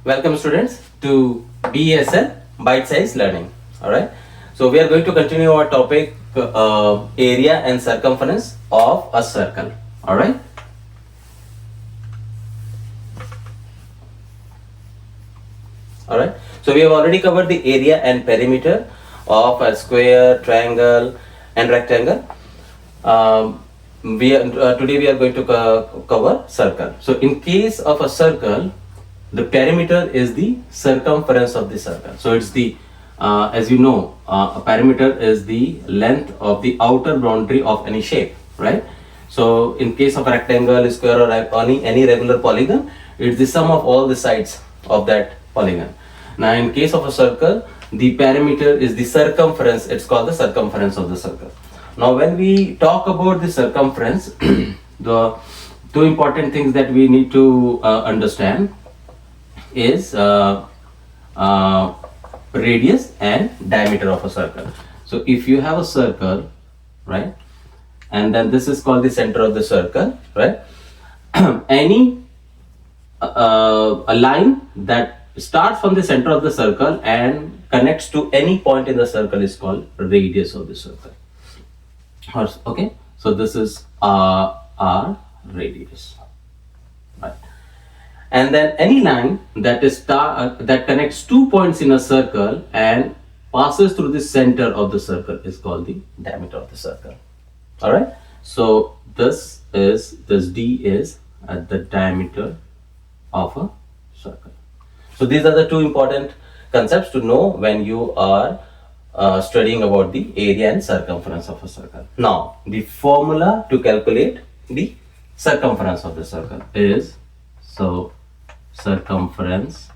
Welcome students to BSL Bite Size Learning. Alright. So we are going to continue our topic area and circumference of a circle. Alright. Alright. So we have already covered the area and perimeter of a square, triangle and rectangle. Today we are going to cover circle. So in case of a circle, the perimeter is the circumference of the circle. So it's the as you know, a perimeter is the length of the outer boundary of any shape, right? So in case of a rectangle, square or any regular polygon, it's the sum of all the sides of that polygon. Now in case of a circle, the perimeter is the circumference. It's called the circumference of the circle. Now when we talk about the circumference, the two important things that we need to understand is radius and diameter of a circle. So if you have a circle, right, and then this is called the center of the circle, right, any a line that starts from the center of the circle and connects to any point in the circle is called radius of the circle. Okay, so this is r radius, right? And then any line that is that connects 2 points in a circle and passes through the center of the circle is called the diameter of the circle. All right. So this d is at the diameter of a circle. So these are the two important concepts to know when you are studying about the area and circumference of a circle. Now the formula to calculate the circumference of the circle is, so circumference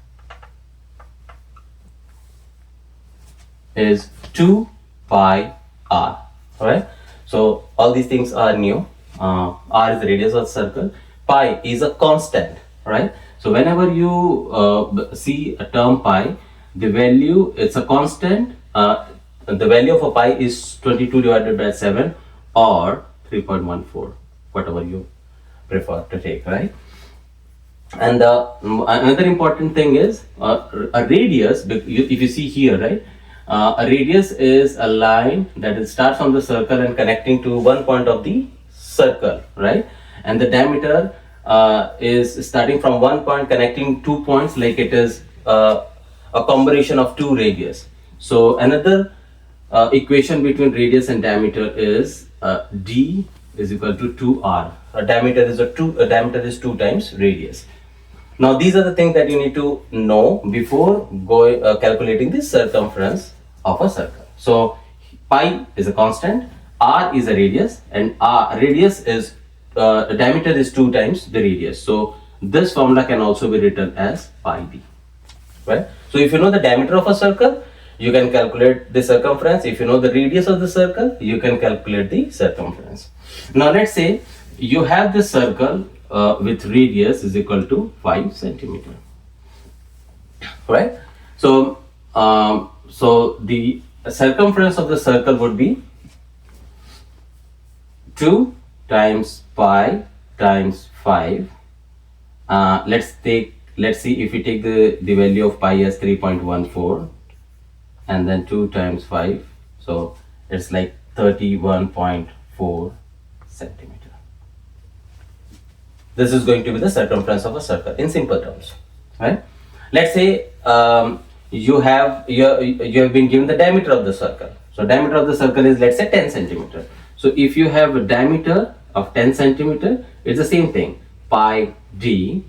is 2 pi r. Alright, so all these things are new. R is the radius of the circle, pi is a constant, right? So whenever you see a term pi, the value, it's a constant. The value of a pi is 22 divided by 7 or 3.14, whatever you prefer to take, right? And another important thing is a radius. If you see here, right, a radius is a line that starts from the circle and connecting to one point of the circle, right? And the diameter is starting from one point connecting 2 points, like it is a combination of two radius. So another equation between radius and diameter is d is equal to 2r. A diameter is 2 times radius. Now these are the things that you need to know before calculating the circumference of a circle. So pi is a constant, r is a radius, and radius is diameter is 2 times the radius. So this formula can also be written as pi d, right? So if you know the diameter of a circle, you can calculate the circumference. If you know the radius of the circle, you can calculate the circumference. Now let's say you have this circle with radius is equal to 5 centimeter, right? So so the circumference of the circle would be 2 times pi times 5. Let's see if we take the value of pi as 3.14 and then 2 times 5, so it's like 31.4 centimeter. This is going to be the circumference of a circle in simple terms, right? Let's say you have been given the diameter of the circle. So diameter of the circle is, let's say, 10 centimeter. So if you have a diameter of 10 centimeter, it's the same thing, pi d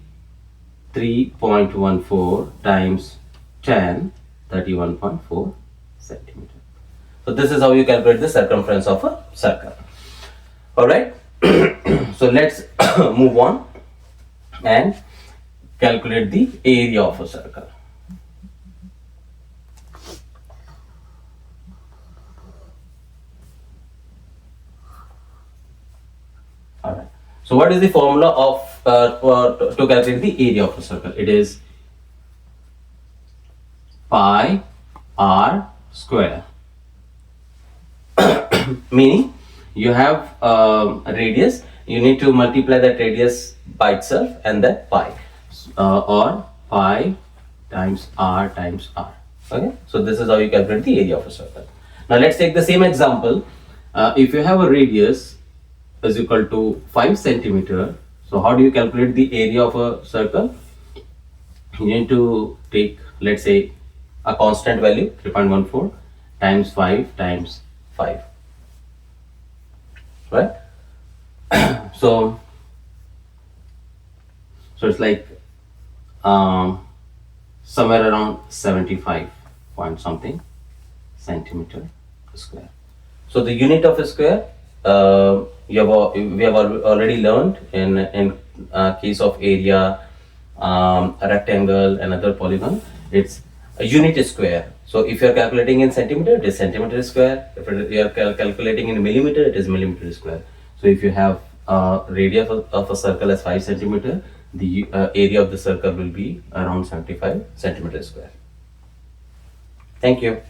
3.14 times 10, 31.4 centimeter. So this is how you calculate the circumference of a circle. All right. So let's move on and calculate the area of a circle. All right. So what is the formula of to calculate the area of a circle? It is pi r square. Meaning you have a radius, you need to multiply that radius by itself and then pi, or pi times r times r. Okay, so this is how you calculate the area of a circle. Now let's take the same example. If you have a radius is equal to 5 centimeter, so how do you calculate the area of a circle? You need to take, let's say, a constant value 3.14 times 5 times 5, right? So it's like somewhere around 75 point something centimeter square. So the unit of a square, we have already learned in case of area, a rectangle, and other polygon. It's a unit square. So if you are calculating in centimeter, it is centimeter square. If you are calculating in millimeter, it is millimeter square. So if you have radius of a circle as 5 centimeter, the area of the circle will be around 75 centimeter square. Thank you.